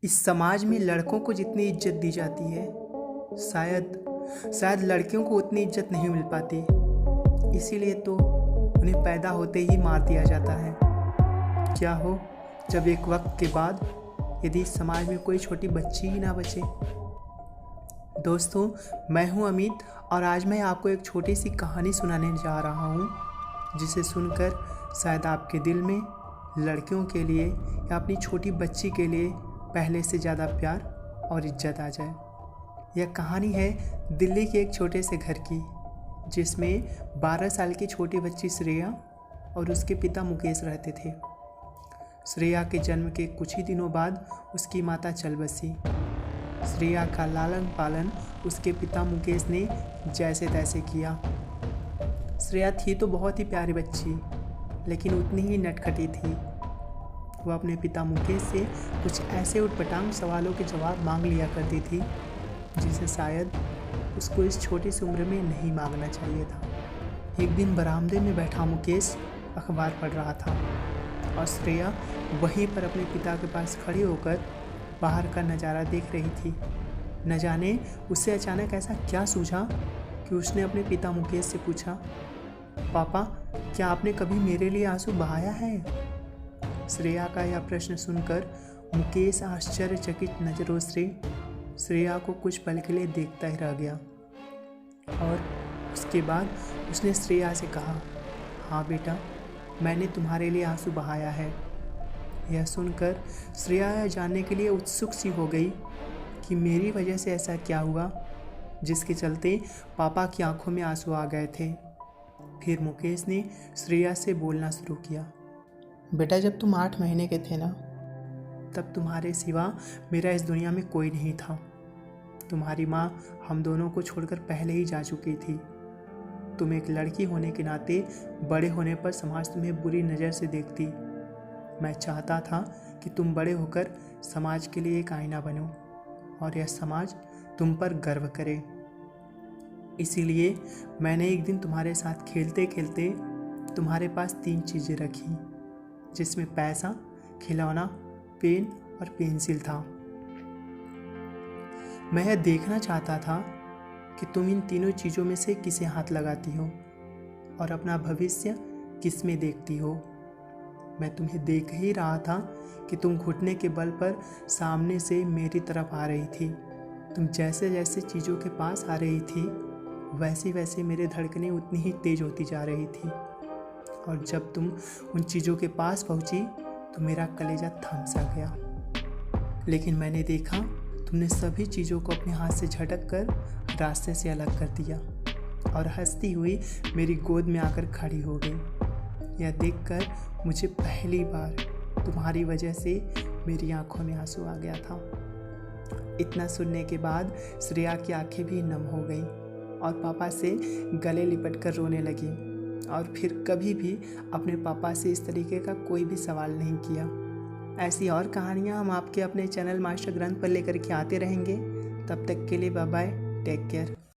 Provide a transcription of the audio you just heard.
इस समाज में लड़कों को जितनी इज्जत दी जाती है, शायद लड़कियों को उतनी इज्जत नहीं मिल पाती। इसीलिए तो उन्हें पैदा होते ही मार दिया जाता है। क्या हो जब एक वक्त के बाद यदि समाज में कोई छोटी बच्ची ही ना बचे। दोस्तों, मैं हूं अमित और आज मैं आपको एक छोटी सी कहानी सुनाने जा रहा हूं, जिसे सुनकर शायद आपके दिल में लड़कियों के लिए या अपनी छोटी बच्ची के लिए पहले से ज़्यादा प्यार और इज्जत आ जाए। यह कहानी है दिल्ली के एक छोटे से घर की, जिसमें 12 साल की छोटी बच्ची श्रेया और उसके पिता मुकेश रहते थे। श्रेया के जन्म के कुछ ही दिनों बाद उसकी माता चल बसी। श्रेया का लालन पालन उसके पिता मुकेश ने जैसे तैसे किया। श्रेया थी तो बहुत ही प्यारी बच्ची, लेकिन उतनी ही नटखटी थी। वह अपने पिता मुकेश से कुछ ऐसे उटपटांग सवालों के जवाब मांग लिया करती थी, जिसे शायद उसको इस छोटी सी उम्र में नहीं मांगना चाहिए था। एक दिन बरामदे में बैठा मुकेश अखबार पढ़ रहा था और श्रेया वहीं पर अपने पिता के पास खड़ी होकर बाहर का नज़ारा देख रही थी। न जाने उसे अचानक ऐसा क्या सूझा कि उसने अपने पिता मुकेश से पूछा, पापा, क्या आपने कभी मेरे लिए आंसू बहाया है? श्रेया का यह प्रश्न सुनकर मुकेश आश्चर्यचकित नज़रों से श्रेया को कुछ पल के लिए देखता ही रह गया और उसके बाद उसने श्रेया से कहा, हाँ बेटा, मैंने तुम्हारे लिए आंसू बहाया है। यह सुनकर श्रेया यह जानने के लिए उत्सुक सी हो गई कि मेरी वजह से ऐसा क्या हुआ जिसके चलते पापा की आंखों में आंसू आ गए थे। फिर मुकेश ने श्रेया से बोलना शुरू किया, बेटा, जब तुम 8 महीने के थे ना, तब तुम्हारे सिवा मेरा इस दुनिया में कोई नहीं था। तुम्हारी माँ हम दोनों को छोड़कर पहले ही जा चुकी थी। तुम एक लड़की होने के नाते बड़े होने पर समाज तुम्हें बुरी नज़र से देखती। मैं चाहता था कि तुम बड़े होकर समाज के लिए एक आईना बनो और यह समाज तुम पर गर्व करे। इसीलिए मैंने एक दिन तुम्हारे साथ खेलते खेलते तुम्हारे पास 3 चीज़ें रखी, जिसमें पैसा, खिलौना, पेन और पेंसिल था। मैं यह देखना चाहता था कि तुम इन तीनों चीज़ों में से किसे हाथ लगाती हो और अपना भविष्य किस में देखती हो। मैं तुम्हें देख ही रहा था कि तुम घुटने के बल पर सामने से मेरी तरफ आ रही थी। तुम जैसे जैसे चीज़ों के पास आ रही थी, वैसे वैसे मेरे धड़कनें उतनी ही तेज होती जा रही थी और जब तुम उन चीज़ों के पास पहुंची तो मेरा कलेजा थम सा गया। लेकिन मैंने देखा तुमने सभी चीज़ों को अपने हाथ से झटक कर रास्ते से अलग कर दिया और हंसती हुई मेरी गोद में आकर खड़ी हो गई। यह देखकर मुझे पहली बार तुम्हारी वजह से मेरी आंखों में आंसू आ गया था। इतना सुनने के बाद श्रेया की आंखें भी नम हो गई और पापा से गले लिपट कर रोने लगी और फिर कभी भी अपने पापा से इस तरीके का कोई भी सवाल नहीं किया। ऐसी और कहानियाँ हम आपके अपने चैनल मास्टर ग्रंथ पर लेकर के आते रहेंगे। तब तक के लिए बाय बाय, टेक केयर।